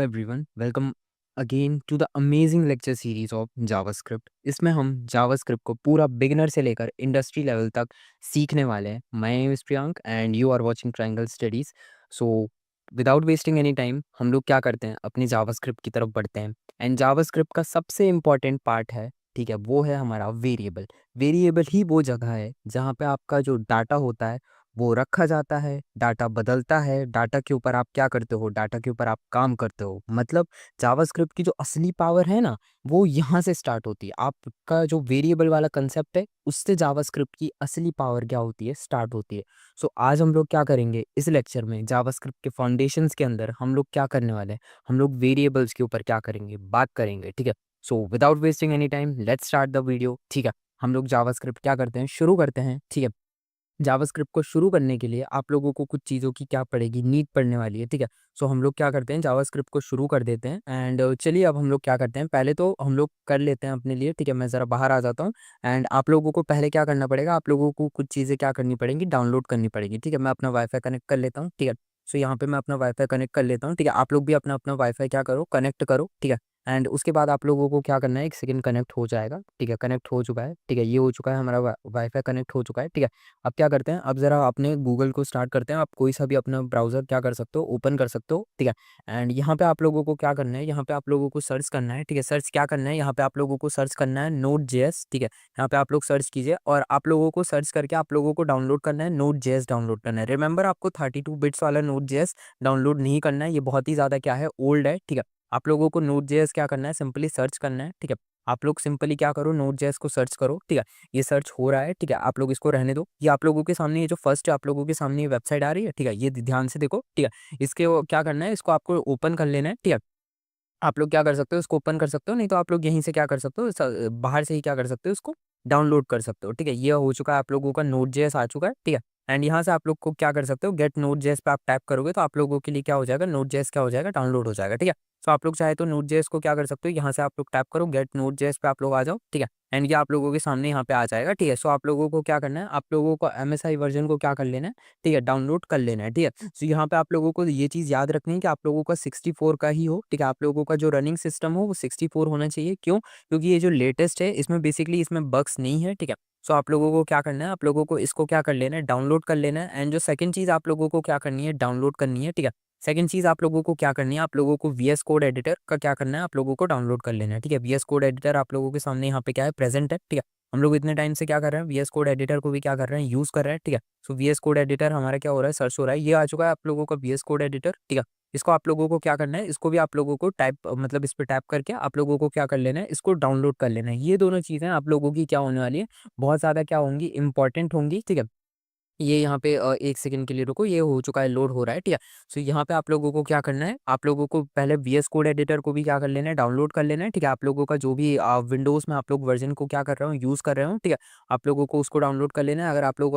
everyone, welcome again to the amazing lecture series of JavaScript. इसमें हम JavaScript को पूरा बिगिनर से लेकर इंडस्ट्री लेवल तक सीखने वाले हैं. My name is Priyank and you are watching Triangle Studies. So without wasting any time, हम लोग क्या करते हैं अपनी JavaScript की तरफ बढ़ते हैं. एंड JavaScript का सबसे इम्पॉर्टेंट पार्ट है, ठीक है, वो है हमारा वेरिएबल. वेरिएबल ही वो जगह है जहाँ पे आपका जो डाटा होता है वो रखा जाता है, डाटा बदलता है, डाटा के ऊपर आप क्या करते हो, डाटा के ऊपर आप काम करते हो। मतलब जावास्क्रिप्ट की जो असली पावर है ना, वो यहाँ से स्टार्ट होती है। आपका जो वेरिएबल वाला कंसेप्ट है, उससे जावास्क्रिप्ट की असली पावर क्या होती है, स्टार्ट होती है। सो आज हम लोग क्या करेंगे इस लेक्चर में, जावास्क्रिप्ट के फाउंडेशंस के अंदर हम लोग क्या करने वाले हैं, हम लोग वेरिएबल्स के ऊपर क्या करेंगे, बात करेंगे, ठीक है। So without wasting any time let's start the video, ठीक है। हम लोग जावास्क्रिप्ट क्या करते हैं, शुरू करते हैं, ठीक है। जावास्क्रिप्ट को शुरू करने के लिए आप लोगों को कुछ चीज़ों की क्या पड़ेगी, नीड पड़ने वाली है, ठीक है। सो हम लोग क्या करते हैं, जावास्क्रिप्ट को शुरू कर देते हैं। एंड चलिए अब हम लोग क्या करते हैं, पहले तो हम लोग कर लेते हैं अपने लिए, ठीक है। मैं ज़रा बाहर आ जाता हूँ एंड आप लोगों को पहले क्या करना पड़ेगा, आप लोगों को कुछ चीज़ें क्या करनी पड़ेंगी, डाउनलोड करनी पड़ेगी, ठीक है। मैं अपना वाईफाई कनेक्ट कर लेता हूँ, ठीक है। सो यहाँ पे मैं अपना वाईफाई कनेक्ट कर लेता हूँ, ठीक है। आप लोग भी अपना अपना वाईफाई क्या करो, कनेक्ट करो, ठीक है। एंड उसके बाद आप लोगों को क्या करना है, एक सेकंड कनेक्ट हो जाएगा, ठीक है। कनेक्ट हो चुका है, ठीक है। ये हो चुका है हमारा वाईफाई कनेक्ट हो चुका है, ठीक है। अब क्या करते हैं, अब ज़रा अपने गूगल को स्टार्ट करते हैं। आप कोई सा भी अपना ब्राउज़र क्या कर सकते हो, ओपन कर सकते हो, ठीक है। एंड यहाँ पे आप लोगों को क्या करना है, यहाँ पे आप लोगों को सर्च करना है, ठीक है। सर्च क्या करना है, यहाँ पे आप लोगों को सर्च करना है Node.js, ठीक है। यहाँ पे आप लोग सर्च कीजिए और आप लोगों को सर्च करके आप लोगों को डाउनलोड करना है, Node.js डाउनलोड करना है। रिमेंबर आपको 32 बिट्स वाला Node.js डाउनलोड नहीं करना है, ये बहुत ही ज़्यादा क्या है, ओल्ड है, ठीक है। आप लोगों को Node.js क्या करना है, सिंपली सर्च करना है, ठीक है। आप लोग सिंपली क्या करो, Node.js को सर्च करो, ठीक है। ये सर्च हो रहा है, ठीक है। आप लोग इसको रहने दो। ये आप लोगों के सामने, ये जो फर्स्ट आप लोगों के सामने ये वेबसाइट आ रही है, ठीक है। ये ध्यान से देखो, ठीक है। इसके वो क्या करना है, इसको आपको ओपन कर लेना है, ठीक है। आप लोग क्या कर सकते हो, इसको ओपन कर सकते हो, नहीं तो आप लोग यहीं से क्या कर सकते हो, बाहर से ही क्या कर सकते हो, इसको डाउनलोड कर सकते हो, ठीक है। ये हो चुका है, आप लोगों का Node.js आ चुका है, ठीक है। एंड यहाँ से आप लोग को क्या कर सकते हो, गेट Node.js पे आप टैप करोगे तो आप लोगों के लिए क्या हो जाएगा, Node.js क्या हो जाएगा, डाउनलोड हो जाएगा, ठीक है। सो आप लोग चाहे तो Node.js को क्या कर सकते हो, यहाँ से आप लोग टैप करो, गेट Node.js पे आप लोग आ जाओ, ठीक है। एंड ये आप लोगों के सामने यहाँ पे आ जाएगा, ठीक है। सो आप लोगों को क्या करना है, आप लोगों को MSI वर्जन को क्या कर लेना है, ठीक है, डाउनलोड कर लेना है, ठीक है। सो यहाँ पे आप लोगों को ये चीज़ याद रखनी है कि आप लोगों का 64 का ही हो, ठीक है। आप लोगों का जो रनिंग सिस्टम हो वो 64 होना चाहिए। क्यों? क्योंकि ये जो लेटेस्ट है इसमें बेसिकली इसमें बग्स नहीं है, ठीक है। सो आप लोगों को क्या करना है, आप लोगों को इसको क्या कर लेना है, डाउनलोड कर लेना है। एंड जो सेकंड चीज़ आप लोगों को क्या करनी है, डाउनलोड करनी है, ठीक है। सेकंड चीज़ आप लोगों को क्या करनी है, आप लोगों को VS कोड एडिटर का क्या करना है, आप लोगों को डाउनलोड कर लेना है, ठीक है। VS कोड एडिटर आप लोगों के सामने यहाँ पे क्या है, प्रेजेंट है, ठीक है। हम लोग इतने टाइम से क्या कर रहे हैं, VS कोड एडिटर को भी क्या कर रहे हैं, यूज़ कर रहे हैं, ठीक है। सो VS कोड एडिटर हमारा क्या हो रहा है, सर्च हो रहा है। ये आ चुका है आप लोगों का VS कोड एडिटर, ठीक है। इसको आप लोगों को क्या करना है, इसको भी आप लोगों को टाइप मतलब इस पे टैप करके आप लोगों को क्या कर लेना है, इसको डाउनलोड कर लेना है। ये दोनों चीज़ें आप लोगों की क्या होने वाली है, बहुत ज़्यादा क्या होंगी, इंपॉर्टेंट होंगी, ठीक है। ये यहाँ पे 1 सेकंड के लिए रुको, ये हो चुका है, लोड हो रहा है, ठीक है। सो यहाँ पे आप लोगों को क्या करना है, आप लोगों को पहले VS कोड एडिटर को भी क्या कर लेना है, डाउनलोड कर लेना है, ठीक है। आप लोगों का जो भी विंडोज़ में आप लोग वर्ज़न को क्या कर रहे हो, यूज़ कर रहे हो, ठीक है। आप लोगों को उसको डाउनलोड कर लेना है। अगर आप लोग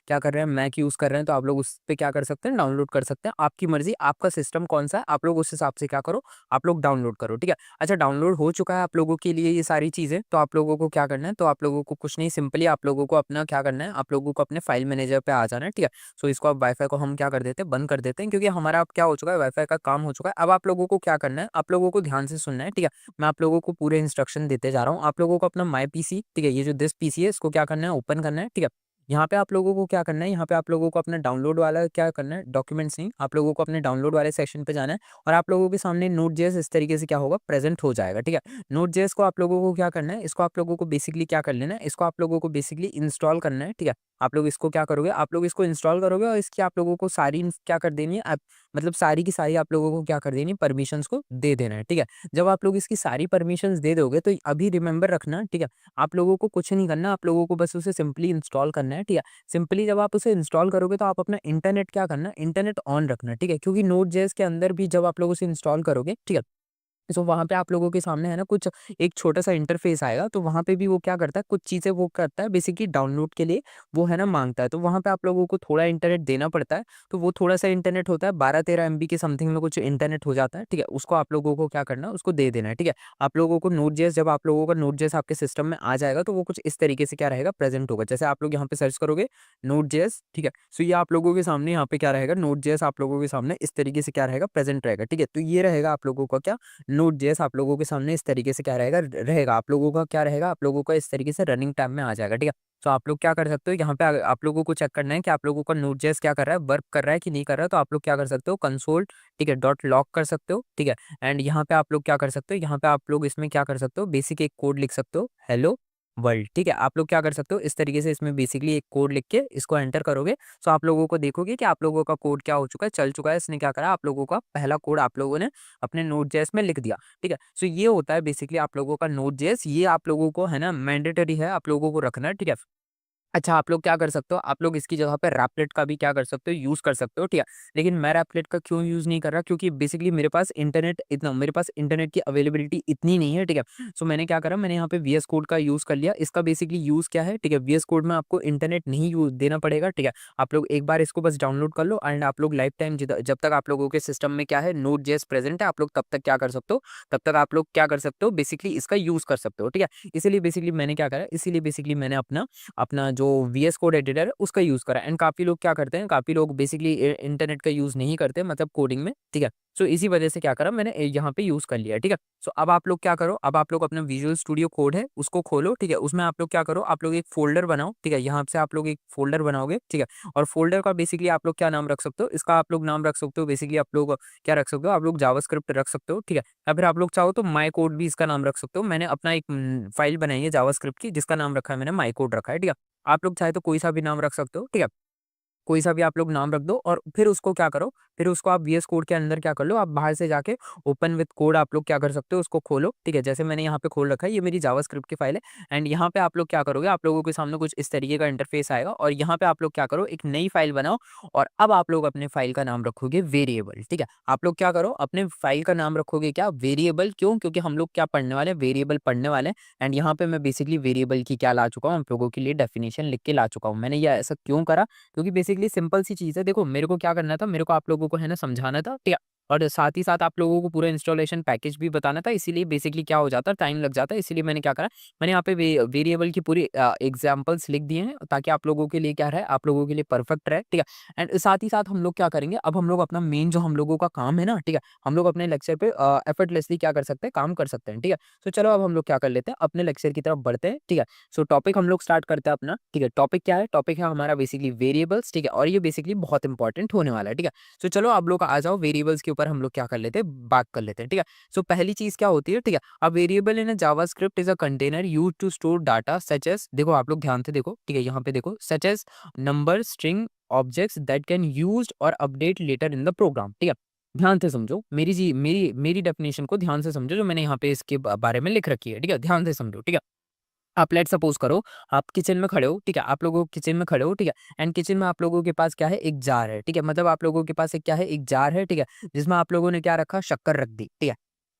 क्या कर रहे हैं, मैक यूज़ कर रहे हैं तो आप लोग उस पे क्या कर सकते हैं, डाउनलोड कर सकते हैं। आपकी मर्ज़ी, आपका सिस्टम कौन-सा है, आप लोग उस हिसाब से क्या करो, आप लोग डाउनलोड करो, ठीक है। अच्छा, डाउनलोड हो चुका है आप लोगों के लिए ये सारी चीज़ें, तो आप लोगों को क्या करना है, तो आप लोगों को कुछ नहीं, सिंपली आप लोगों को अपना क्या करना है, आप लोगों को अपने फाइल मैनेजर पे आ जाना है, ठीक है। सो इसको अब वाईफाई को हम क्या कर देते हैं, बंद कर देते हैं, क्योंकि हमारा अब क्या हो चुका है, वाईफाई का काम हो चुका है। अब आप लोगों को क्या करना है, आप लोगों को ध्यान से सुनना है, ठीक है। मैं आप लोगों को पूरे इंस्ट्रक्शन देते जा रहा हूँ। आप लोगों को अपना माई पीसी, ठीक है, ये जो दिस पीसी है इसको क्या करना है, ओपन करना है, ठीक है। यहाँ पे आप लोगों को क्या करना है, यहाँ पे आप लोगों को अपना डाउनलोड वाला क्या करना है, डॉक्यूमेंट्स नहीं, आप लोगों को अपने डाउनलोड वाले सेक्शन पे जाना है और आप लोगों के सामने Node.js इस तरीके से क्या होगा, प्रेजेंट हो जाएगा, ठीक है। Node.js को आप लोगों को क्या करना है, इसको आप लोगों को बेसिकली क्या कर लेना है, इसको आप लोगों को बेसिकली इंस्टॉल करना है, ठीक है। आप लोग इसको क्या करोगे, आप लोग इसको इंस्टॉल करोगे और इसकी आप लोगों को सारी क्या कर देनी है, आप मतलब सारी की सारी आप लोगों को क्या कर देनी है, परमिशंस को दे देना है, ठीक है। जब आप लोग इसकी सारी परमिशंस दे दोगे तो अभी रिमेंबर रखना, ठीक है। आप लोगों को कुछ नहीं करना, आप लोगों को बस उसे सिंपली इंस्टॉल करना है, ठीक है। सिंपली जब आप उसे इंस्टॉल करोगे तो आप अपना इंटरनेट क्या करना, इंटरनेट ऑन रखना, ठीक है। क्योंकि Node.js के अंदर भी जब आप लोग उसे इंस्टॉल करोगे, ठीक है, सो वहाँ पे आप लोगों के सामने है ना कुछ एक छोटा-सा इंटरफ़ेस आएगा, तो वहाँ पे भी वो क्या करता है, कुछ चीज़ें वो करता है बेसिकली डाउनलोड के लिए वो है ना माँगता है। तो वहाँ पे आप लोगों को थोड़ा इंटरनेट देना पड़ता है, तो वो थोड़ा-सा इंटरनेट होता है 12-13 एमबी के समथिंग में कुछ इंटरनेट हो जाता है, ठीक है? उसको आप लोगों को क्या करना है, उसको दे देना है, ठीक है? आप लोगों को नोड.जेएस जब आप लोगों का नोड.जेएस आपके सिस्टम में आ जाएगा, तो वो कुछ इस तरीके से क्या रहेगा प्रेज़ेंट होगा। जैसे आप लोग यहाँ पे सर्च करोगे नोड.जेएस, ठीक है? सो ये आप लोगों के सामने यहाँ पे क्या रहेगा नोड.जेएस आप लोगों के सामने इस तरीके से क्या रहेगा प्रेज़ेंट रहेगा, ठीक है? तो ये रहेगा आप लोगों का क्या नोड.जेएस आप लोगों के सामने इस तरीके से क्या रहेगा आप लोगों का क्या रहेगा आप लोगों का इस तरीके से रनिंग टाइम में आ जाएगा, ठीक है? तो आप लोग क्या कर सकते हो यहाँ पे आप लोगों को चेक करना है कि आप लोगों का नोड.जेएस क्या कर रहा है, वर्क कर रहा है कि नहीं कर रहा है, तो आप लोग क्या कर सकते हो कंसोल, ठीक है, डॉट लॉग कर सकते हो, ठीक है? एंड यहाँ पे आप लोग क्या कर सकते हो, यहाँ पे आप लोग इसमें क्या कर सकते हो बेसिक एक कोड लिख सकते हो, हेलो वर्ल्ड, ठीक है? आप लोग क्या कर सकते हो इस तरीके से इसमें बेसिकली एक कोड लिख के इसको एंटर करोगे, तो आप लोगों को देखोगे कि आप लोगों का कोड क्या हो चुका है, चल चुका है। इसने क्या करा आप लोगों का पहला कोड आप लोगों ने अपने नोड.जेएस में लिख दिया, ठीक है? सो ये होता है बेसिकली आप लोगों का नोड.जेएस, ये आप लोगों को है ना मैंडेटरी है आप लोगों को रखना है, ठीक है? अच्छा, आप लोग क्या कर सकते हो, आप लोग इसकी जगह पे रैपलेट का भी क्या कर सकते हो, यूज़ कर सकते हो, ठीक है? लेकिन मैं रैपलेट का क्यों यूज़ नहीं कर रहा, क्योंकि बेसिकली मेरे पास इंटरनेट की अवेलेबिलिटी इतनी नहीं है, ठीक है? सो मैंने क्या करा, मैंने यहाँ पे वीएस कोड का यूज़ कर लिया। इसका बेसिकली यूज़ क्या है, ठीक है? वीएस कोड में आपको इंटरनेट नहीं यूज़ देना पड़ेगा, ठीक है? आप लोग एक बार इसको बस डाउनलोड कर लो एंड आप लोग लाइफ टाइम जब तक आप लोगों के सिस्टम में क्या है, नोड.जेएस प्रेज़ेंट है, आप लोग तब तक क्या कर सकते हो, तब तक आप लोग क्या कर सकते हो, बेसिकली इसका यूज़ कर सकते हो, ठीक है? इसीलिए बेसिकली मैंने अपना अपना जो वीएस कोड एडिटर है उसका यूज़ करा एंड काफ़ी लोग क्या करते हैं, काफ़ी लोग बेसिकली इंटरनेट का यूज़ नहीं करते मतलब कोडिंग में, ठीक है? सो इसी वजह से क्या करा मैंने यहाँ पे यूज़ कर लिया, ठीक है? सो अब आप लोग क्या करो, अब आप लोग अपना विजुअल स्टूडियो कोड है उसको खोलो, ठीक है? उसमें आप लोग क्या करो, आप लोग एक फ़ोल्डर बनाओ, ठीक है? यहाँ से आप लोग एक फ़ोल्डर बनाओगे, ठीक है? और फ़ोल्डर का बेसिकली आप लोग क्या नाम रख सकते हो, इसका आप लोग नाम रख सकते हो बेसिकली आप लोग क्या रख सकते हो, आप लोग जावास्क्रिप्ट रख सकते हो, ठीक है? या फिर आप लोग चाहो तो माय कोड भी इसका नाम रख सकते हो। मैंने अपना एक फ़ाइल बनाई है जावास्क्रिप्ट की जिसका नाम रखा है मैंने माय कोड रखा है, ठीक है? आप लोग चाहे तो कोई सा भी नाम रख सकते हो, ठीक है? कोई सा भी आप लोग नाम रख दो और फिर उसको क्या करो, फिर उसको आप वीएस कोड के अंदर क्या कर लो, आप बाहर से जाके ओपन विद कोड आप लोग क्या कर सकते हो, उसको खोलो, ठीक है? जैसे मैंने यहाँ पे खोल रखा है, ये मेरी जावास्क्रिप्ट की फाइल है एंड यहाँ पे आप लोग क्या करोगे, आप लोगों के सामने कुछ इस तरीके का इंटरफेस आएगा और यहाँ पे आप लोग क्या करो, एक नई फाइल बनाओ और अब आप लोग अपने फाइल का नाम रखोगे वेरिएबल, ठीक है? आप लोग क्या करो, अपने फाइल का नाम रखोगे क्या वेरिएबल, क्यों? क्योंकि हम लोग क्या पढ़ने वाले हैं, वेरिएबल पढ़ने वाले हैं एंड यहाँ पे मैं बेसिकली वेरिएबल की क्या ला चुका हूँ, आप लोगों के लिए डेफिनेशन लिख के ला चुका हूँ। मैंने ये ऐसा क्यों करा, क्योंकि बेसिकली सिंपल सी चीज़ है। देखो मेरे को क्या करना था, मेरे को आप लोगों को है ना समझाना था, ठीक है? और साथ ही साथ आप लोगों को पूरा इंस्टॉलेशन पैकेज भी बताना था, इसीलिए बेसिकली क्या हो जाता है, टाइम लग जाता है। इसीलिए मैंने क्या करा, मैंने यहाँ पे वेरिएबल की पूरी एग्जांपल्स लिख दिए हैं ताकि आप लोगों के लिए क्या रहे, आप लोगों के लिए परफेक्ट रहे, ठीक है? एंड साथ ही साथ हम लोग क्या करेंगे, अब हम लोग अपना मेन जो हम लोगों का काम है ना, ठीक है? हम लोग अपने लेक्चर पे एफर्टलेसली क्या कर सकते हैं, काम कर सकते हैं, ठीक है? तो चलो अब हम लोग क्या कर लेते हैं, अपने लेक्चर की तरफ बढ़ते हैं, ठीक है? सो टॉपिक हम लोग स्टार्ट करते हैं अपना, ठीक है? टॉपिक क्या है, टॉपिक है हमारा बेसिकली वेरिएबल्स, ठीक है? और ये बेसिकली बहुत इंपॉर्टेंट होने वाला है, ठीक है? सो चलो आप लोग आ जाओ, वेरिएबल्स के ऊपर हम लोग क्या कर लेते हैं, बात कर लेते हैं, ठीक है? सो पहली चीज़ क्या होती है, ठीक है? A variable in a JavaScript is a container used to store data such as, देखो आप लोग ध्यान से देखो, ठीक है? यहाँ पे देखो, such as number, string, objects that can used और update later in the program, ठीक है? ध्यान से समझो, मेरी डेफिनिशन को ध्यान से समझो जो मैंने यहाँ पे इसके बारे में लिख रखी है, ठीक है? ध्यान से समझो, ठीक है? आप लेट्स सपोज़ करो, आप किचन में खड़े हो, ठीक है? आप लोगों किचन में खड़े हो, ठीक है? एंड किचन में आप लोगों के पास क्या है, एक जार है, ठीक है? मतलब आप लोगों के पास एक क्या है, एक जार है, ठीक है? जिसमें आप लोगों ने क्या रखा, शक्कर रख दी, ठीक है?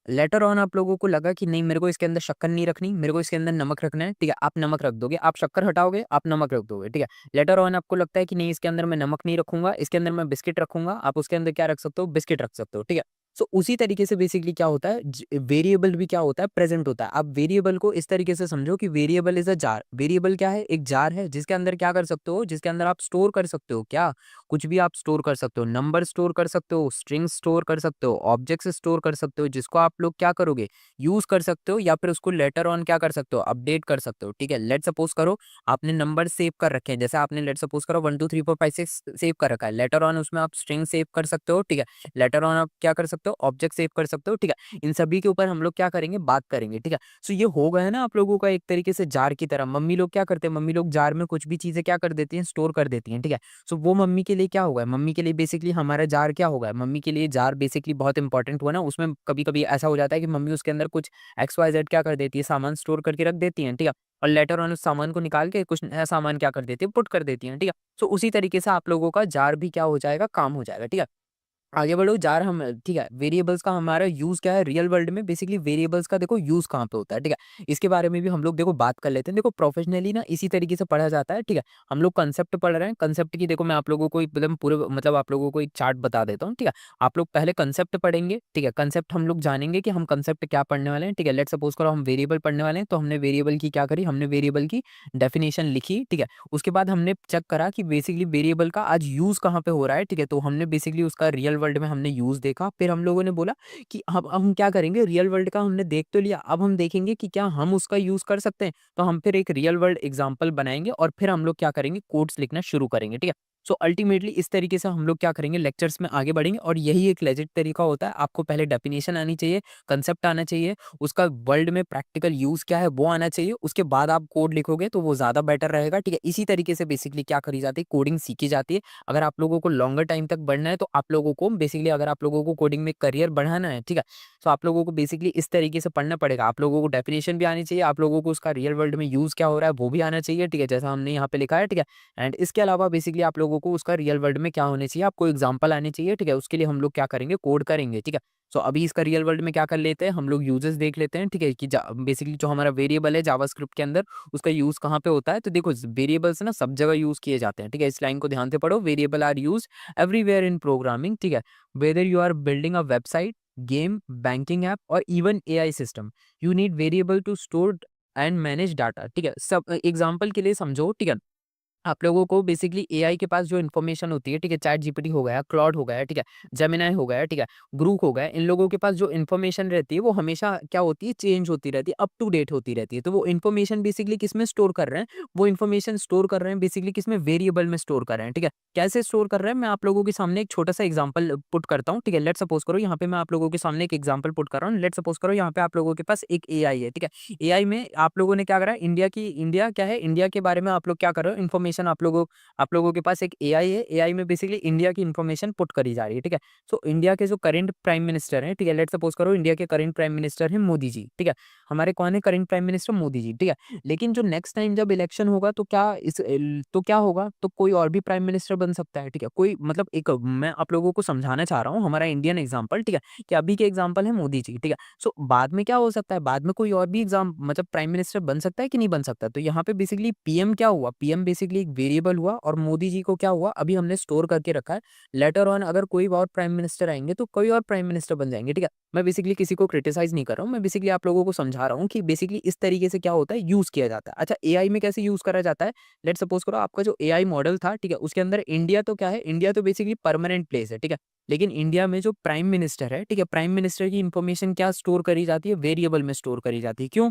लेटर ऑन आप लोगों को लगा कि नहीं मेरे को इसके अंदर शक्कर नहीं रखनी, मेरे को इसके अंदर नमक रखना है, ठीक है? आप नमक रख दोगे, आप शक्कर हटाओगे, आप नमक रख दोगे, ठीक है? लेटर ऑन आपको लगता है कि नहीं इसके अंदर मैं नमक नहीं रखूँगा, इसके अंदर मैं बिस्किट रखूँगा, आप उसके अंदर क्या रख सकते हो, बिस्किट रख सकते हो, ठीक है? सो उसी तरीके से बेसिकली क्या होता है, वेरिएबल भी क्या होता है, प्रेजेंट होता है। आप वेरिएबल को इस तरीके से समझो कि variable is a jar, variable क्या है, एक जार है जिसके अंदर क्या कर सकते हो, जिसके अंदर आप स्टोर कर सकते हो, क्या कुछ भी आप स्टोर कर सकते हो, नंबर स्टोर कर सकते हो, स्ट्रिंग स्टोर कर सकते हो, ऑब्जेक्ट्स स्टोर कर सकते हो, जिसको आप लोग क्या करोगे, यूज कर सकते हो या फिर उसको लेटर ऑन क्या कर सकते हो, अपडेट कर सकते हो, ठीक है? लेट सपोज करो आपने नंबर सेव कर रखे हैं, जैसे आपने लेट सपोज करो 1 2 3 4 5 6 सेव कर रखा है, लेटर ऑन उसमें आप स्ट्रिंग सेव कर सकते हो, ठीक है? लेटर ऑन आप क्या कर सकते हो, ऑब्जेक्ट सेव कर सकते हो, ठीक है? इन सभी के ऊपर हम लोग क्या करेंगे, बात करेंगे, ठीक है? सो ये हो गया ना आप लोगों का एक तरीके से जार की तरह। मम्मी लोग क्या करते हैं, मम्मी लोग जार में कुछ भी चीजें क्या कर देती हैं, स्टोर कर देती हैं, ठीक है? सो वो मम्मी के लिए क्या होगा, मम्मी के लिए बेसिकली हमारा जार क्या होगा, मम्मी के लिए जार बेसिकली बहुत इंपॉर्टेंट हुआ ना। उसमें कभी कभी ऐसा हो जाता है कि मम्मी उसके अंदर कुछ एक्स वाई जेड क्या कर देती है, सामान स्टोर करके रख देती हैं, ठीक है? और लेटर ऑन उस सामान को निकाल के कुछ नया सामान क्या कर देती है, पुट कर देती हैं, ठीक है? सो उसी तरीके से आप लोगों का जार भी क्या हो जाएगा, काम हो जाएगा, ठीक है? आगे बढ़ो जा रहा हम, ठीक है। वेरिएबल्स का हमारा यूज़ क्या है रियल वर्ल्ड में, बेसिकली वेरिएबल्स का देखो यूज़ कहाँ पे होता है, ठीक है। इसके बारे में भी हम लोग देखो बात कर लेते हैं। देखो प्रोफेशनली ना इसी तरीके से पढ़ा जाता है, ठीक है। हम लोग कंसेप्ट पढ़ रहे हैं, कंसेप्ट की देखो मैं आप लोगों को एकदम पूरे मतलब आप लोगों को एक चार्ट बता देता हूँ, ठीक है। आप लोग पहले कंसेप्ट पढ़ेंगे, ठीक है। कंसेप्ट हम लोग जानेंगे कि हम कंसेप्ट क्या पढ़ने वाले हैं, ठीक है। लेट्स सपोज करो हम वेरिएबल पढ़ने वाले हैं, तो हमने वेरिएबल की क्या करी, हमने वेरिएबल की डेफिनेशन लिखी, ठीक है। उसके बाद हमने चेक करा कि बेसिकली वेरिएबल का आज यूज़ कहाँ पे हो रहा है, ठीक है। तो हमने बेसिकली उसका रियल वर्ल्ड में हमने यूज़ देखा। फिर हम लोगों ने बोला कि अब हम क्या करेंगे, रियल वर्ल्ड का हमने देख तो लिया, अब हम देखेंगे कि क्या हम उसका यूज़ कर सकते हैं। तो हम फिर एक रियल वर्ल्ड एग्जांपल बनाएँगे और फिर हम लोग क्या करेंगे, कोड्स लिखना शुरू करेंगे, ठीक है। सो अल्टीमेटली इस तरीके से हम लोग क्या करेंगे, लेक्चर्स में आगे बढ़ेंगे और यही एक लेजिट तरीका होता है। आपको पहले डेफिनेशन आनी चाहिए, कांसेप्ट आना चाहिए, उसका वर्ल्ड में प्रैक्टिकल यूज़ क्या है वो आना चाहिए, उसके बाद आप कोड लिखोगे तो वो ज़्यादा बेटर रहेगा, ठीक है। इसी तरीके से बेसिकली क्या करी जाती है, कोडिंग सीखी जाती है। अगर आप लोगों को लॉन्गर टाइम तक बढ़ना है तो आप लोगों को बेसिकली अगर आप लोगों को कोडिंग में करियर बढ़ाना है, ठीक है, तो आप लोगों को बेसिकली इस तरीके से पढ़ना पड़ेगा। आप लोगों को डेफिनेशन भी आनी चाहिए, आप लोगों को उसका रियल वर्ल्ड में यूज़ क्या हो रहा है वो भी आना चाहिए, ठीक है, जैसा हमने यहाँ पे लिखा है, ठीक है। एंड इसके अलावा बेसिकली आप लोगों को उसका रियल वर्ल्ड में क्या होना चाहिए, आपको एग्जाम्पल आने चाहिए, ठीक है। उसके लिए हम लोग क्या करेंगे, कोड करेंगे, ठीक है। सो अभी इसका रियल वर्ल्ड में क्या कर लेते हैं, हम लोग यूजेस देख लेते हैं, ठीक है, कि बेसिकली जो हमारा वेरिएबल है जावास्क्रिप्ट के अंदर, उसका यूज़ कहाँ पे होता है। तो देखो वेरिएबल्स ना सब जगह यूज़ किए जाते हैं, ठीक है। इस लाइन को ध्यान से पढ़ो, variable are used everywhere in programming, ठीक है। Whether you are building a website, game, banking app और even AI system, you need variable to store and manage data, ठीक है। सब एग्जांपल के लिए समझो, ठीक है। आप लोगों को बेसिकली एआई के पास जो इन्फॉर्मेशन होती है, ठीक है, चैट जीपीटी हो गया, क्लॉड हो गया, ठीक है, जेमिनाई हो गया, ठीक है, ग्रूक हो गया, इन लोगों के पास जो इन्फॉर्मेशन रहती है वो हमेशा क्या होती है, चेंज होती रहती है, अप टू डेट होती रहती है। तो वो इन्फॉर्मेशन बेसिकली किसमें स्टोर कर रहे हैं, वो इन्फॉर्मेशन स्टोर कर रहे हैं बेसिकली किसमें, वेरिएबल में स्टोर कर रहे हैं, ठीक है। कैसे स्टोर कर रहे हैं, मैं आप लोगों के सामने एक छोटा सा एग्जाम्पल पुट करता हूँ, ठीक है। लेट सपोज करो यहाँ पे मैं आप लोगों के सामने एक एग्जाम्पल पुट कर रहा हूँ। लेट सपोज करो यहाँ पे आप लोगों के पास एक एआई है, ठीक है। एआई में आप लोगों ने क्या करा, इंडिया क्या है, इंडिया के बारे में आप लोग क्या कर रहे हो, इन्फॉर्मेशन आप लोगों के पास एक एआई है, एआई में बेसिकली इंडिया की इन्फॉर्मेशन पुट करी जा रही है, ठीक है। सो इंडिया के जो करंट प्राइम मिनिस्टर हैं, ठीक है, लेट्स सपोज करो इंडिया के करंट प्राइम मिनिस्टर हैं मोदी जी, ठीक है। हमारे कौन है current prime minister, Modi ji, ठीक है। लेकिन जो नेक्स्ट टाइम जब इलेक्शन होगा तो क्या होगा, तो कोई और भी प्राइम मिनिस्टर बन सकता है, ठीक है। कोई मतलब एक मैं आप लोगों को समझाना चाह रहा हूँ हमारा इंडियन एग्जाम्पल, ठीक है, कि अभी के एग्जाम्पल है मोदी जी, ठीक है। सो बाद में क्या हो सकता है, बाद में कोई और भी एग्जाम मतलब प्राइम मिनिस्टर बन सकता है कि नहीं बन सकता। तो यहाँ पे बेसिकली पीएम क्या हुआ, पीएम बेसिकली एक वेरिएबल हुआ और मोदी जी को क्या हुआ, अभी हमने स्टोर करके रखा है। लेटर ऑन अगर कोई और प्राइम मिनिस्टर आएंगे तो कोई और प्राइम मिनिस्टर बन जाएंगे, ठीक है। मैं बेसिकली किसी को क्रिटिसाइज नहीं कर रहा हूँ, मैं बेसिकली आप लोगों को समझा रहा हूँ कि बेसिकली इस तरीके से क्या होता है, यूज किया जाता है। अच्छा एआई में कैसे यूज करा जाता है, लेट सपोज करो आपका जो एआई मॉडल था, ठीक है, उसके अंदर इंडिया तो क्या है, इंडिया तो बेसिकली परमानेंट प्लेस है, ठीक है। लेकिन इंडिया में जो प्राइम मिनिस्टर है, ठीक है, प्राइम मिनिस्टर की इंफॉर्मेशन क्या स्टोर करी जाती है, वेरिएबल में स्टोर करी जाती है। क्यों,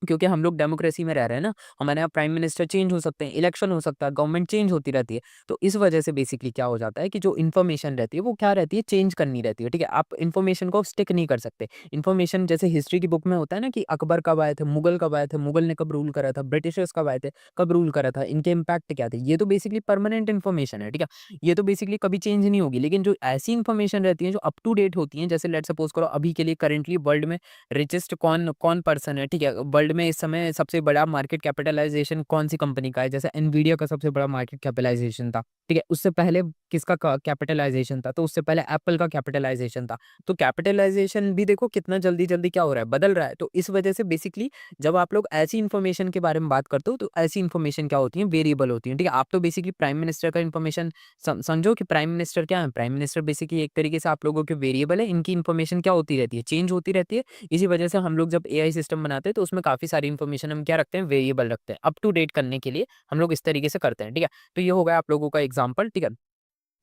क्योंकि हम लोग डेमोक्रेसी में रह रहे हैं ना, हमारे यहाँ प्राइम मिनिस्टर चेंज हो सकते हैं, इलेक्शन हो सकता है, गवर्नमेंट चेंज होती रहती है। तो इस वजह से बेसिकली क्या हो जाता है कि जो इन्फॉर्मेशन रहती है वो क्या रहती है, चेंज करनी रहती है, ठीक है। आप इन्फॉर्मेशन को स्टिक नहीं कर सकते। इन्फॉर्मेशन जैसे हिस्ट्री की बुक में होता है ना कि अकबर कब आए थे, मुगल कब आए थे, मुगल ने कब रूल करा था, ब्रिटिशर्स कब आए थे, कब रूल करा था, इनके इम्पैक्ट क्या थे, ये तो बेसिकली परमानेंट इन्फॉर्मेशन है, ठीक है। ये तो बेसिकली कभी चेंज नहीं होगी। लेकिन जो ऐसी इन्फॉर्मेशन रहती है जो अप टू डेट होती है, जैसे लेट सपोज करो अभी के लिए करेंटली वर्ल्ड में रिचेस्ट कौन कौन पर्सन है, ठीक है। वर्ल्ड में इस समय सबसे बड़ा मार्केट कैपिटलाइजेशन कौन सी कंपनी का है, जैसे एनवीडिया का सबसे बड़ा मार्केट कैपिटलाइजेशन था, ठीक है। उससे पहले किसका कैपिटलाइजेशन था, तो उससे पहले एप्पल का कैपिटलाइजेशन था। तो कैपिटलाइजेशन भी देखो कितना जल्दी जल्दी क्या हो रहा है, बदल रहा है। तो इस वजह से बेसिकली जब आप लोग ऐसी इन्फॉर्मेशन के बारे में बात करते हो तो ऐसी इन्फॉर्मेशन क्या होती है, वेरिएबल होती है, ठीक है। आप तो बेसिकली प्राइम मिनिस्टर का इन्फॉर्मेशन समझो कि प्राइम मिनिस्टर क्या है, प्राइम मिनिस्टर बेसिकली एक तरीके से आप लोगों के वेरिएबल है, इनकी इन्फॉर्मेशन क्या होती रहती है, चेंज होती रहती है। इसी वजह से हम लोग जब एआई सिस्टम बनाते हैं तो उसमें काफ़ी सारी इन्फॉर्मेशन हम क्या रखते हैं, वेरिएबल रखते हैं, अप टू डेट करने के लिए हम लोग इस तरीके से करते हैं, ठीक है। तो ये हो गया आप लोगों का एग्जाम्पल, ठीक है।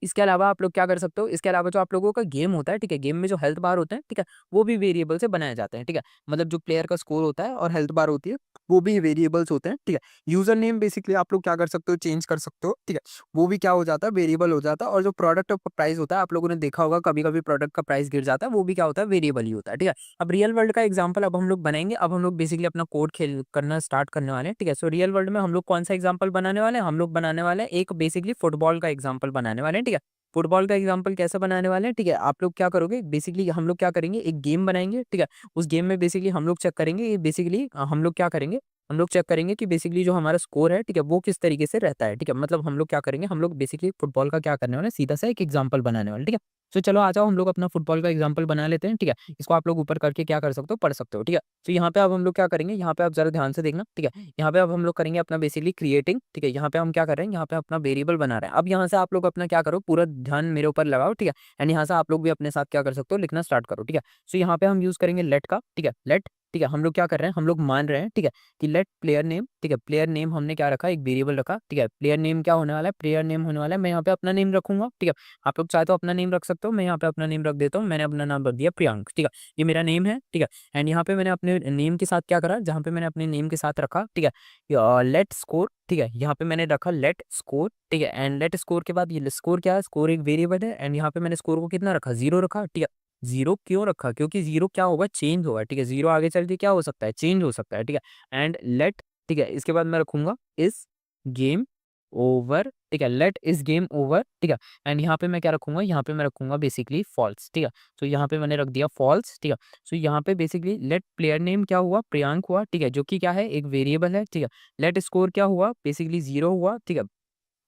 इसके अलावा आप लोग क्या कर सकते हो, इसके अलावा जो आप लोगों का गेम होता है, ठीक है, गेम में जो हेल्थ बार होते हैं, ठीक है, वो भी वेरिएबल से बनाए जाते हैं, ठीक है। मतलब जो प्लेयर का स्कोर होता है और हेल्थ बार होती है वो भी वेरिएबल्स होते हैं, ठीक है। यूजर नेम बेसिकली आप लोग क्या कर सकते हो, चेंज कर सकते हो, ठीक है। वो भी क्या हो जाता है, वेरिएबल हो जाता है। और जो प्रोडक्ट प्राइस होता है, आप लोगों ने देखा होगा कभी कभी प्रोडक्ट का प्राइस गिर जाता है, वो भी क्या होता है, वेरिएबल ही होता है, ठीक है। अब रियल वर्ल्ड का एग्जाम्पल अब हम लोग बनाएंगे। अब हम लोग बेसिकली अपना कोड खेल करना स्टार्ट करने वाले हैं, ठीक है। सो रियल वर्ल्ड में हम लोग कौन सा एग्जाम्पल बनाने वाले हैं, हम लोग बनाने वाले हैं एक बेसिकली फुटबॉल का एग्जाम्पल बनाने वाले हैं, ठीक है। फुटबॉल का एग्जांपल कैसे बनाने वाले हैं, ठीक है। आप लोग क्या करोगे, बेसिकली हम लोग क्या करेंगे, एक गेम बनाएंगे, ठीक है। उस गेम में बेसिकली हम लोग चेक करेंगे, ये बेसिकली हम लोग क्या करेंगे, हम लोग चेक करेंगे कि बेसिकली जो हमारा स्कोर है, ठीक है, वो किस तरीके से रहता है, ठीक है। मतलब हम लोग क्या करेंगे, हम लोग बेसिकली फुटबॉल का क्या करने वाले हैं, सीधा सा एक एग्जांपल बनाने वाले, ठीक है। तो चलो आ जाओ हम लोग अपना फुटबॉल का एग्जांपल बना लेते हैं, ठीक है। इसको आप लोग ऊपर करके क्या कर सकते हो, पढ़ सकते हो, ठीक है। तो यहाँ पे अब हम लोग क्या करेंगे, यहाँ पे आप जरा ध्यान से देखना, ठीक है। यहाँ पे अब हम लोग करेंगे अपना बेसिकली क्रिएटिंग, ठीक है। यहाँ पे हम क्या कर रहे हैं, यहाँ पे अपना वेरिएबल बना रहे हैं। अब यहाँ से आप लोग अपना क्या करो, पूरा ध्यान मेरे ऊपर लगाओ, ठीक है। एंड यहाँ से आप लोग भी अपने साथ क्या कर सकते हो, लिखना स्टार्ट करो, ठीक है। सो यहाँ पे हम यूज करेंगे लेट का, ठीक है, लेट, ठीक है। हम लोग क्या कर रहे हैं, हम लोग मान रहे हैं, ठीक है, कि लेट प्लेयर नेम, ठीक है। प्लेयर नेम हमने क्या रखा, एक वेरिएबल रखा, ठीक है। प्लेयर नेम क्या होने वाला है, प्लेयर नेम होने वाला है, मैं यहाँ पे अपना नेम रखूंगा, ठीक है। आप लोग चाहे तो अपना नेम रख सकते हो, मैं यहाँ पे अपना नेम रख देता हूँ। मैंने अपना नाम रख दिया प्रियांक, ठीक है। ये मेरा नेम है, ठीक है। एंड यहाँ पे मैंने अपने नेम के साथ क्या करा, जहाँ पे मैंने अपने नेम के साथ रखा, ठीक है, लेट स्कोर, ठीक है। यहाँ पे मैंने रखा लेट स्कोर, ठीक है। एंड लेट स्कोर के बाद ये स्कोर क्या है, स्कोर एक वेरिएबल है। एंड यहाँ पे मैंने स्कोर को कितना रखा, 0 रखा, ठीक है। 0 क्यों रखा, क्योंकि 0 क्या होगा, चेंज होगा, ठीक है। 0 आगे चल के क्या हो सकता है, चेंज हो सकता है, ठीक है। एंड लेट, ठीक है, इसके बाद मैं रखूंगा इस गेम ओवर, ठीक है। लेट इस गेम ओवर, ठीक है। एंड यहाँ पे मैं क्या रखूंगा, यहाँ पे मैं रखूंगा बेसिकली फॉल्स, ठीक है। तो यहाँ पे मैंने रख दिया फॉल्स, ठीक है। सो यहाँ पे बेसिकली लेट प्लेयर नेम क्या हुआ, प्रियांक हुआ, ठीक है, जो कि क्या है, एक वेरिएबल है, ठीक है। लेट स्कोर क्या हुआ, बेसिकली 0 हुआ, ठीक है।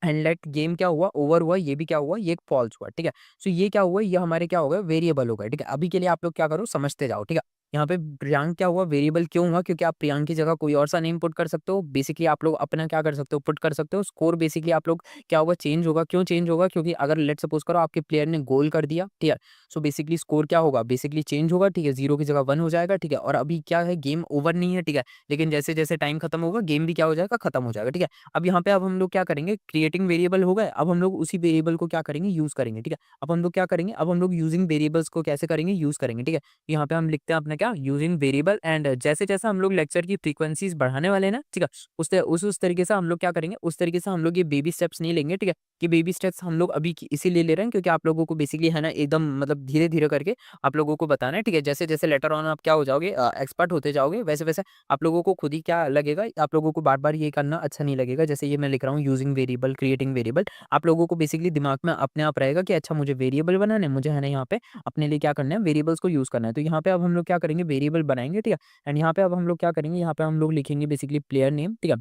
एंड लेट गेम क्या हुआ, ओवर हुआ, ये भी क्या हुआ, ये एक फॉल्स हुआ, ठीक है। सो ये क्या हुआ, ये हमारे क्या हो गए, वेरिएबल हो गए, ठीक है। अभी के लिए आप लोग क्या करो, समझते जाओ, ठीक है। यहाँ पे प्रियांक क्या हुआ, वेरिएबल क्यों हुआ, क्योंकि आप प्रियांक की जगह कोई और सा नेम पुट कर सकते हो। बेसिकली आप लोग अपना क्या कर सकते हो, पुट कर सकते हो। स्कोर बेसिकली आप लोग क्या होगा, चेंज होगा। क्यों चेंज होगा, क्योंकि अगर लेट सपोज करो आपके प्लेयर ने गोल कर दिया, ठीक है। सो बेसिकली स्कोर क्या होगा, बेसिकली चेंज होगा, ठीक है। 0 की जगह 1 हो जाएगा, ठीक है। और अभी क्या है, गेम ओवर नहीं है, ठीक है। लेकिन जैसे जैसे टाइम खत्म होगा, गेम भी क्या हो जाएगा, खत्म हो जाएगा, ठीक है। अब यहाँ पे अब हम लोग क्या करेंगे, क्रिएटिंग वेरिएबल हो गए। अब हम लोग उसी वेरिएबल को क्या करेंगे, यूज करेंगे, ठीक है। अब हम लोग क्या करेंगे, अब हम लोग यूजिंग वेरिएबल्स को कैसे करेंगे, यूज करेंगे, ठीक है। यहाँ पे हम लिखते हैं अपना क्या, यूजिंग वेरिएबल। एंड जैसे जैसे हम लोग लेक्चर की फ्रीक्वेंसीज बढ़ाने वाले हैं ना, ठीक है, उस तरीके से हम लोग क्या करेंगे, उस तरीके से हम लोग ये बेबी स्टेप्स नहीं लेंगे, ठीक है। कि बेबी स्टेप्स हम लोग अभी इसीलिए ले रहे हैं क्योंकि आप लोगों को बेसिकली है ना, एकदम मतलब धीरे धीरे करके आप लोगों को बताना है, ठीक है। जैसे जैसे लेटर ऑन आप क्या हो जाओगे, एक्सपर्ट होते जाओगे, वैसे वैसे आप लोगों को खुद ही क्या लगेगा, आप लोगों को बार बार ये करना अच्छा नहीं लगेगा। जैसे ये मैं लिख रहा हूँ, यूजिंग वेरिएबल, क्रिएटिंग वेरिएबल, आप लोगों को बेसिकली दिमाग में अपने आप रहेगा कि अच्छा मुझे वेरिएबल बनाना है, मुझे है ना यहाँ पे अपने लिए क्या करना है, वेरिएबल्स को यूज करना है। तो यहाँ पे अब हम लोग क्या करेंगे, वेरिएबल बनाएंगे, ठीक है। एंड यहाँ पे अब हम लोग क्या करेंगे, यहाँ पे हम लोग लिखेंगे बेसिकली प्लेयर नेम, ठीक है।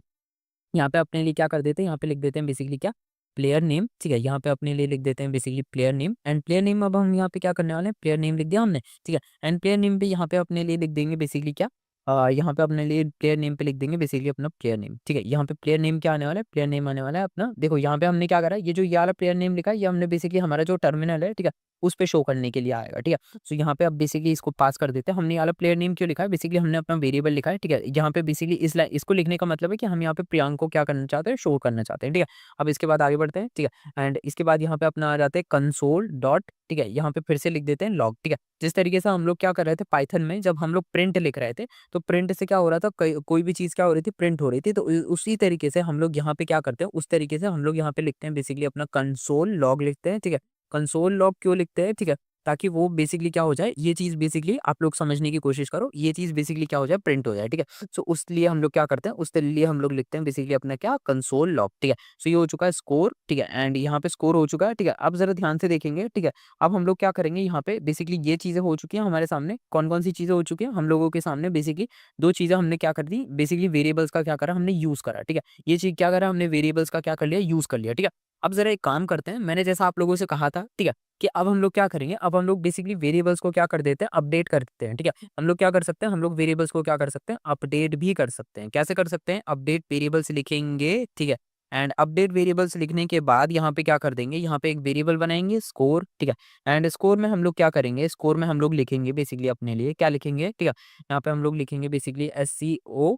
यहाँ पे अपने लिए क्या कर देते हैं, यहाँ पे लिख देते हैं बेसिकली क्या, प्लेयर नेम, ठीक है। यहाँ पे अपने लिए लिख देते हैं basically player name. And player name अब हम यहाँ पे क्या करने वाले हैं, प्लेयर नेम लिख दिया हमने, ठीक है। एंड प्लेयर नेम पे यहाँ पे अपने लिए लिख देंगे बेसिकली क्या, यहाँ पे अपने लिए प्लेयर नेम पे लिख देंगे बेसिकली अपना प्लेयर नेम, ठीक है। यहाँ पे प्लेयर नेम क्या आने वाला है, प्लेयर नेम आने वाला है अपना, देखो यहाँ पे हमने क्या करा है, ये जो ये वाला प्लेयर नेम लिखा है, ये हमने बेसिकली हमारा जो टर्मिनल है, ठीक है, उस पे शो करने के लिए आएगा, ठीक है। सो यहाँ पे अब बेसिकली इसको पास कर देते हैं। हमने ये वाला प्लेयर नेम क्यों लिखा है, बेसिकली हमने अपना वेरिएबल लिखा है, ठीक है। यहाँ पे बेसिकली इसको लिखने का मतलब है कि हम यहाँ पे प्रियांक को क्या करना चाहते हैं, शो करना चाहते हैं, ठीक है। अब इसके बाद आगे बढ़ते हैं, ठीक है। एंड इसके बाद यहाँ पे अपना आ जाते हैं कंसोल डॉट, ठीक है। यहाँ पे फिर से लिख देते हैं लॉग, ठीक है। जिस तरीके से हम लोग क्या कर रहे थे पाइथन में, जब हम लोग प्रिंट लिख रहे थे, तो प्रिंट से क्या हो रहा था, कोई भी चीज क्या हो रही थी, प्रिंट हो रही थी। तो उसी तरीके से हम लोग यहाँ पे क्या करते हैं, उस तरीके से हम लोग यहाँ पे लिखते हैं बेसिकली अपना कंसोल लॉग लिखते हैं, ठीक है। कंसोल लॉग क्यों लिखते हैं, ठीक है, ताकि वो बेसिकली क्या हो जाए, ये चीज बेसिकली आप लोग समझने की कोशिश करो, ये चीज बेसिकली क्या हो जाए, प्रिंट हो जाए, ठीक है। सो उस लिए हम लोग क्या करते हैं, उस लिए हम लोग लिखते हैं बेसिकली अपना क्या, कंसोल लॉग, ठीक है। सो ये हो चुका है स्कोर, ठीक है। एंड यहाँ पे स्कोर हो चुका है, ठीक है। अब जरा ध्यान से देखेंगे, ठीक है। अब हम लोग क्या करेंगे, यहाँ पे बेसिकली ये चीजें हो चुकी हैं हमारे सामने। कौन कौन सी चीजें हो चुकी हैं हम लोगों के सामने, बेसिकली दो चीजें हमने क्या कर दी, बेसिकली वेरिएबल्स का क्या करा हमने, यूज करा, ठीक है। ये चीज क्या करा हमने, वेरिएबल्स का क्या कर लिया, यूज कर लिया, ठीक है। अब जरा एक काम करते हैं, मैंने जैसा आप लोगों से कहा था, ठीक है, कि अब हम लोग क्या करेंगे, अब हम लोग बेसिकली वेरिएबल्स को क्या कर देते हैं, अपडेट कर देते हैं, ठीक है। हम लोग क्या कर सकते हैं, हम लोग वेरिएबल्स को क्या कर सकते हैं, अपडेट भी कर सकते हैं। कैसे कर सकते हैं, अपडेट वेरिएबल्स लिखेंगे, ठीक है। एंड अपडेट वेरिएबल्स लिखने के बाद यहाँ पे क्या कर देंगे, यहाँ पे एक वेरिएबल बनाएंगे स्कोर, ठीक है। एंड स्कोर में हम लोग क्या करेंगे, स्कोर में हम लोग लिखेंगे बेसिकली अपने लिए क्या लिखेंगे, ठीक है। यहाँ पे हम लोग लिखेंगे बेसिकली SCORE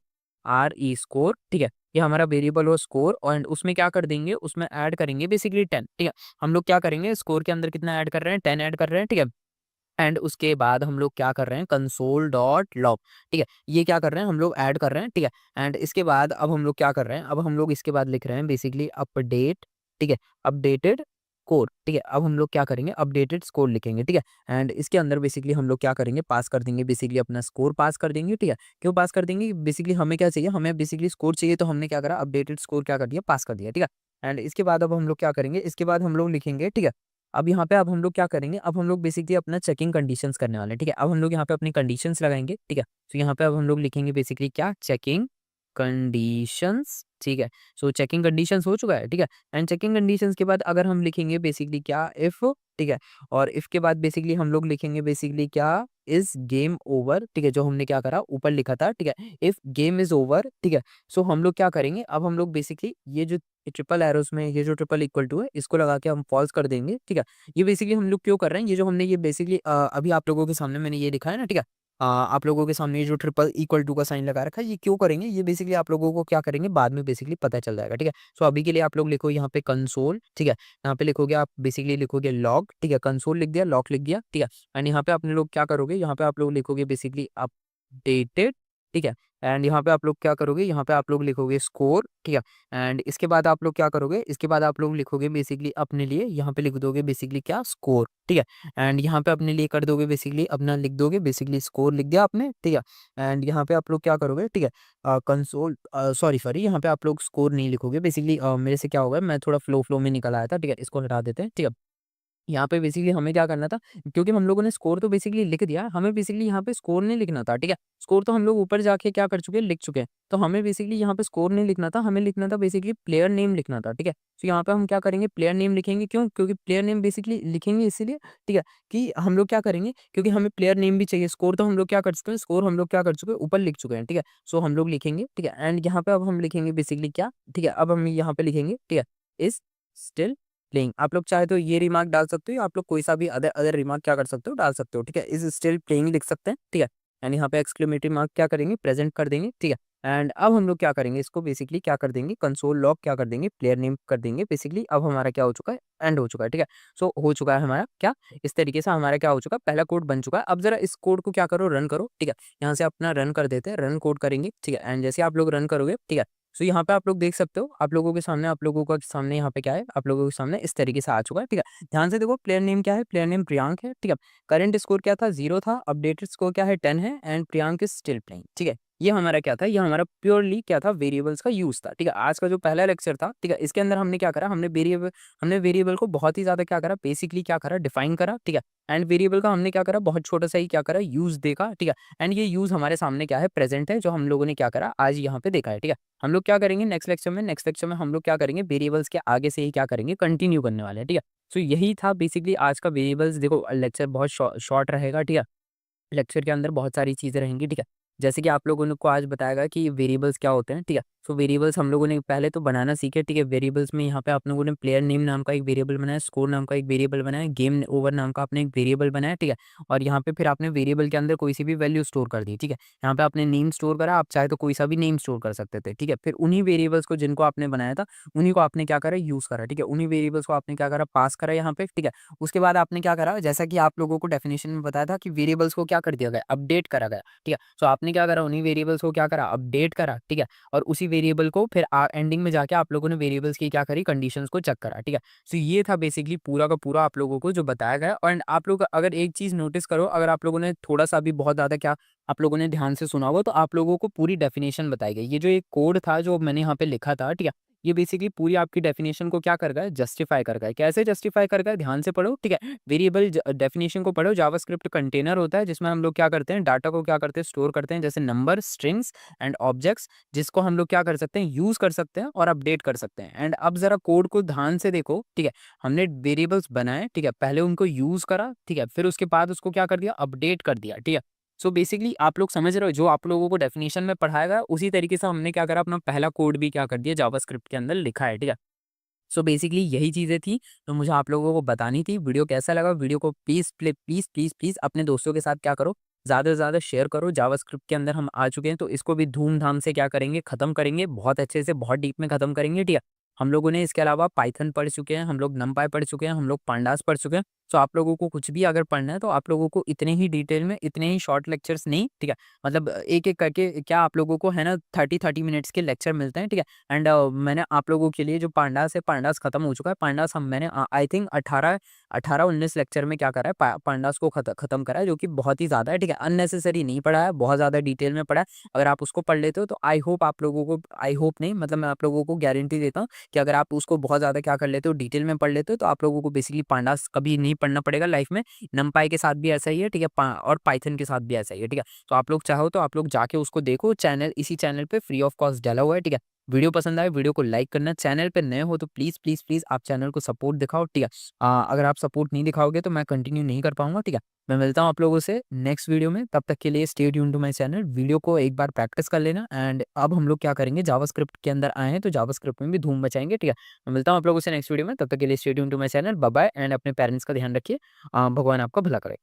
स्कोर, ठीक है। ये हमारा वेरिएबल हो स्कोर, एंड उसमें क्या कर देंगे, उसमें ऐड करेंगे बेसिकली 10, ठीक है। हम लोग क्या करेंगे, स्कोर के अंदर कितना ऐड कर रहे हैं, 10 ऐड कर रहे हैं, ठीक है। एंड उसके बाद हम लोग क्या कर रहे हैं, कंसोल डॉट लॉग, ठीक है। ये क्या कर रहे हैं, हम लोग ऐड कर रहे हैं, ठीक है। एंड इसके बाद अब हम लोग क्या कर रहे हैं, अब हम लोग इसके बाद लिख रहे हैं बेसिकली अपडेट, ठीक है, अपडेटेड स्कोर, ठीक है। अब हम लोग क्या करेंगे, अपडेटेड स्कोर लिखेंगे, ठीक है। एंड इसके अंदर बेसिकली हम लोग क्या करेंगे, पास कर देंगे बेसिकली अपना स्कोर पास कर देंगे, ठीक है। क्यों पास कर देंगे, बेसिकली हमें क्या चाहिए, हमें बेसिकली स्कोर चाहिए, तो हमने क्या करा, अपडेटेड स्कोर क्या कर दिया, पास कर दिया, ठीक है। एंड इसके बाद अब हम लोग क्या करेंगे, इसके बाद हम लोग लिखेंगे, ठीक है। अब यहाँ पे अब हम लोग क्या करेंगे, अब हम लोग बेसिकली अपना चेकिंग कंडीशंस करने वाले हैं, ठीक है। अब हम लोग यहाँ पे अपनी कंडीशंस लगाएंगे, ठीक है। तो यहाँ पे अब हम लोग लिखेंगे बेसिकली क्या, चेकिंग कंडीशंस, ठीक है। सो चेकिंग कंडीशंस हो चुका है, ठीक है। एंड चेकिंग कंडीशंस के बाद अगर हम लिखेंगे बेसिकली क्या, इफ, ठीक है। और इफ के बाद बेसिकली हम लोग लिखेंगे बेसिकली क्या, इज गेम ओवर, ठीक है। जो हमने क्या करा ऊपर लिखा था, ठीक है, इफ गेम इज ओवर, ठीक है। सो हम लोग क्या करेंगे, अब हम लोग बेसिकली ये जो ट्रिपल एरोस में ये जो ट्रिपल इक्वल टू है इसको लगा के हम फॉल्स कर देंगे, ठीक है। ये बेसिकली हम लोग क्यों कर रहे हैं, ये जो हमने ये बेसिकली अभी आप लोगों के सामने मैंने ये लिखा है ना, ठीक है। आप लोगों के सामने ये जो ट्रिपल इक्वल टू का साइन लगा रखा है, ये क्यों करेंगे, ये बेसिकली आप लोगों को क्या करेंगे बाद में बेसिकली पता चल जाएगा, ठीक है। सो अभी के लिए आप लोग लिखो यहाँ पे कंसोल, ठीक है। यहाँ पे लिखोगे आप बेसिकली लिखोगे लॉग, ठीक है। कंसोल लिख दिया, लॉग लिख दिया, ठीक है। एंड यहाँ पे अपने लोग क्या करोगे, यहाँ पे आप लोग लिखोगे बेसिकली अपडेटेड, ठीक है। एंड यहाँ पे आप लोग क्या करोगे, यहाँ पे आप लोग लिखोगे स्कोर, ठीक है। एंड इसके बाद आप लोग क्या करोगे, इसके बाद आप लोग लिखोगे बेसिकली अपने लिए यहाँ पे लिख दोगे बेसिकली क्या, स्कोर, ठीक है। एंड यहाँ पे अपने लिए कर दोगे बेसिकली अपना लिख दोगे बेसिकली स्कोर लिख दिया आपने, ठीक है। एंड यहाँ पे आप लोग क्या करोगे, ठीक है, कंसोल, सॉरी सॉरी, यहाँ पे आप लोग स्कोर नहीं लिखोगे बेसिकली, मेरे से क्या होगा, मैं थोड़ा फ्लो में निकल आया था, ठीक है। इसको हटा देते हैं, ठीक है। यहाँ पे बेसिकली हमें क्या करना था, क्योंकि हम लोगों ने स्कोर तो बेसिकली लिख दिया, हमें बेसिकली यहाँ पे स्कोर नहीं लिखना था, ठीक है। स्कोर तो हम लोग ऊपर जाके क्या कर चुके हैं, लिख चुके हैं। तो हमें बेसिकली यहाँ पे स्कोर नहीं लिखना था, हमें लिखना था बेसिकली प्लेयर नेम लिखना था, ठीक है। तो यहाँ पे हम क्या करेंगे, प्लेयर नेम लिखेंगे, क्यों, क्योंकि प्लेयर नेम बेसिकली लिखेंगे इसीलिए, ठीक है, कि हम लोग क्या करेंगे, क्योंकि हमें प्लेयर नेम भी चाहिए। स्कोर तो हम लोग क्या कर चुके हैं, स्कोर हम लोग क्या कर चुके हैं, ऊपर लिख चुके हैं, ठीक है। सो हम लोग लिखेंगे, ठीक है। एंड यहाँ पे अब हम लिखेंगे बेसिकली क्या, ठीक है, अब हम यहाँ पे लिखेंगे, ठीक है, इज स्टिल प्लेइंग। आप लोग चाहे तो ये रिमार्क डाल सकते हो, आप लोग कोई सा भी अदर अदर रिमार्क क्या कर सकते हो, डाल सकते हो, ठीक है। इज स्टिल प्लेइंग लिख सकते हैं, ठीक है। एंड यहाँ पे एक्सक्लेमेटरी मार्क क्या करेंगे, प्रेजेंट कर देंगे, ठीक है। एंड अब हम लोग क्या करेंगे, इसको बेसिकली क्या कर देंगे, कंसोल लॉग क्या कर देंगे, प्लेयर नेम कर देंगे बेसिकली। अब हमारा क्या हो चुका है, एंड हो चुका है, ठीक है। सो हो चुका है हमारा क्या, इस तरीके से हमारा क्या हो चुका है, पहला कोड बन चुका है। अब जरा इस कोड को क्या करो, रन करो, ठीक है। यहाँ से अपना रन कर देते हैं, रन कोड करेंगे, ठीक है। एंड जैसे आप लोग रन करोगे, ठीक है, सो यहाँ पे आप लोग देख सकते हो, आप लोगों के सामने, आप लोगों का सामने यहाँ पे क्या है, आप लोगों के सामने इस तरीके से आ चुका है, ठीक है। ध्यान से देखो, प्लेयर नेम क्या है, प्लेयर नेम प्रियांक है, ठीक है। करंट स्कोर क्या था, 0 था, अपडेटेड स्कोर क्या है, 10 है, and Priyank is still playing, ठीक है। ये हमारा क्या था, ये हमारा प्योरली क्या था, वेरिएबल्स का यूज था, ठीक है। आज का जो पहला लेक्चर था, ठीक है, इसके अंदर हमने क्या करा, हमने वेरिएबल को बहुत ही ज्यादा क्या करा, बेसिकली क्या करा, डिफाइन करा, ठीक है। एंड वेरिएबल का हमने क्या करा, बहुत छोटा सा ही क्या करा, यूज देखा, ठीक है। एंड ये यूज हमारे सामने क्या है, प्रेजेंट है, जो हम लोगों ने क्या करा आज यहाँ पे देखा है, ठीक है। हम लोग क्या करेंगे नेक्स्ट लेक्चर में हम लोग क्या करेंगे, वेरिएबल्स के आगे से ही क्या करेंगे, कंटिन्यू करने वाले हैं, ठीक है। सो यही था बेसिकली आज का वेरिएबल्स। देखो लेक्चर बहुत शॉर्ट रहेगा, ठीक है। लेक्चर के अंदर बहुत सारी चीज़ें रहेंगी, ठीक है। जैसे कि आप लोगों को आज बताएगा कि वेरिएबल्स क्या होते हैं, ठीक है। सो वेरिएबल्स हम लोगों ने पहले तो बनाना सीखे, ठीक है। वेरिएबल्स में यहाँ पे आप लोगों ने प्लेयर नेम नाम का एक वेरिएबल बनाया, स्कोर नाम का एक वेरिएबल बनाया, गेम ओवर नाम का आपने एक वेरिएबल बनाया, ठीक है। और यहाँ पे फिर आपने वेरिएबल के अंदर कोई सी भी वैल्यू स्टोर कर दी, ठीक है। यहाँ पे आपने नेम स्टोर करा, आप चाहे तो कोई सा भी नेम स्टोर कर सकते थे, ठीक है। फिर उन्हीं वेरिएबल्स को जिनको आपने बनाया था, उन्हीं को आपने क्या करा, यूज़ करा, ठीक है। उन्हीं वेरिएबल्स को आपने क्या करा, पास करा यहाँ पे, ठीक है। उसके बाद आपने क्या करा, जैसा कि आप लोगों को डेफिनेशन में बताया था कि वेरिएबल्स को क्या कर दिया गया, अपडेट करा गया, ठीक है। सो आपने क्या करा, उन्हीं वेरिएबल्स को क्या करा, अपडेट करा, ठीक है। और उसी वेरिएबल को फिर एंडिंग में जाके आप लोगों ने वेरिएबल्स की क्या करी, कंडीशंस को चेक करा, ठीक है। सो ये था बेसिकली पूरा का पूरा आप लोगों को जो बताया गया। और आप लोग अगर एक चीज नोटिस करो, अगर आप लोगों ने थोड़ा सा भी बहुत ज्यादा क्या आप लोगों ने ध्यान से सुना होगा, तो आप लोगों को पूरी डेफिनेशन बताई गई। ये जो एक कोड था जो मैंने यहाँ पे लिखा था, ठीक है, ये बेसिकली पूरी आपकी डेफिनेशन को क्या कर गया है, जस्टिफाई कर गया है। कैसे जस्टिफाई कर गया है, ध्यान से पढ़ो, ठीक है। वेरिएबल डेफिनेशन को पढ़ो। जावास्क्रिप्ट कंटेनर होता है जिसमें हम लोग क्या करते हैं, डाटा को क्या करते हैं, स्टोर करते हैं, जैसे नंबर, स्ट्रिंग्स एंड ऑब्जेक्ट्स, जिसको हम लोग क्या कर सकते हैं, यूज कर सकते हैं और अपडेट कर सकते हैं। एंड अब जरा कोड को ध्यान से देखो, ठीक है। हमने वेरिएबल्स बनाए, ठीक है, पहले उनको यूज करा, ठीक है, फिर उसके बाद उसको क्या कर दिया, अपडेट कर दिया, ठीक है। सो बेसिकली आप लोग समझ रहे हो, जो आप लोगों को डेफिनेशन में पढ़ाया गया उसी तरीके से हमने क्या करा, अपना पहला कोड भी क्या कर दिया, जावास्क्रिप्ट के अंदर लिखा है, ठीक है। सो बेसिकली यही चीज़ें थी तो मुझे आप लोगों को बतानी थी। वीडियो कैसा लगा, वीडियो को please please please please please अपने दोस्तों के साथ क्या करो, ज़्यादा से ज़्यादा शेयर करो। जावास्क्रिप्ट के अंदर हम आ चुके हैं तो इसको भी धूमधाम से क्या करेंगे, खत्म करेंगे, बहुत अच्छे से, बहुत डीप में खत्म करेंगे, ठीक है। हम लोगों ने इसके अलावा पाइथन पढ़ चुके हैं, हम लोग नमपाई पढ़ चुके हैं, हम लोग पांडास पढ़ चुके हैं। सो आप लोगों को कुछ भी अगर पढ़ना है तो आप लोगों को इतने ही डिटेल में, इतने ही शॉर्ट लेक्चर्स नहीं, ठीक है, मतलब एक एक करके क्या आप लोगों को है ना 30 मिनट्स के लेक्चर मिलते हैं, ठीक है। एंड मैंने आप लोगों के लिए जो पांडास है, पांडास खत्म हो चुका है। पांडास हम मैंने आई थिंक 18 18-19 लेक्चर में क्या करा है, पांडास को खत्म करा है, जो कि बहुत ही ज़्यादा है, ठीक है। अननेसेसरी नहीं पढ़ा है, बहुत ज़्यादा डिटेल में पढ़ा है। अगर आप उसको पढ़ लेते हो तो आई होप आप लोगों को, आई होप नहीं मतलब मैं आप लोगों को गारंटी देता हूँ कि अगर आप उसको बहुत ज़्यादा क्या कर लेते हो, डिटेल में पढ़ लेते हो, तो आप लोगों को बेसिकली पांडास कभी नहीं पढ़ना पड़ेगा लाइफ में। नमपाई के साथ भी ऐसा ही है, ठीक है, और पाइथन के साथ भी ऐसा ही है, ठीक है। तो आप लोग चाहो तो आप लोग जाके उसको देखो, चैनल इसी चैनल पे फ्री ऑफ कॉस्ट डाला हुआ है, ठीक है। वीडियो पसंद आए वीडियो को लाइक करना, चैनल पे नए हो तो प्लीज़ प्लीज़ प्लीज़ आप चैनल को सपोर्ट दिखाओ, ठीक है। अगर आप सपोर्ट नहीं दिखाओगे तो मैं कंटिन्यू नहीं कर पाऊंगा, ठीक है। मैं मिलता हूँ आप लोगों से नेक्स्ट वीडियो में, तब तक के लिए stay tune to my channel. Video को एक बार प्रैक्टिस कर लेना एंड अब हम लोग क्या करेंगे, जावास्क्रिप्ट के अंदर आए हैं तो जावास्क्रिप्ट में भी धूम मचाएंगे, ठीक है। मैं मिलता हूँ आप लोगों से नेक्स्ट वीडियो में, तब तक के लिए stay tune to my channel. Bye bye and अपने पेरेंट्स का ध्यान रखिए। भगवान आपका भला करे।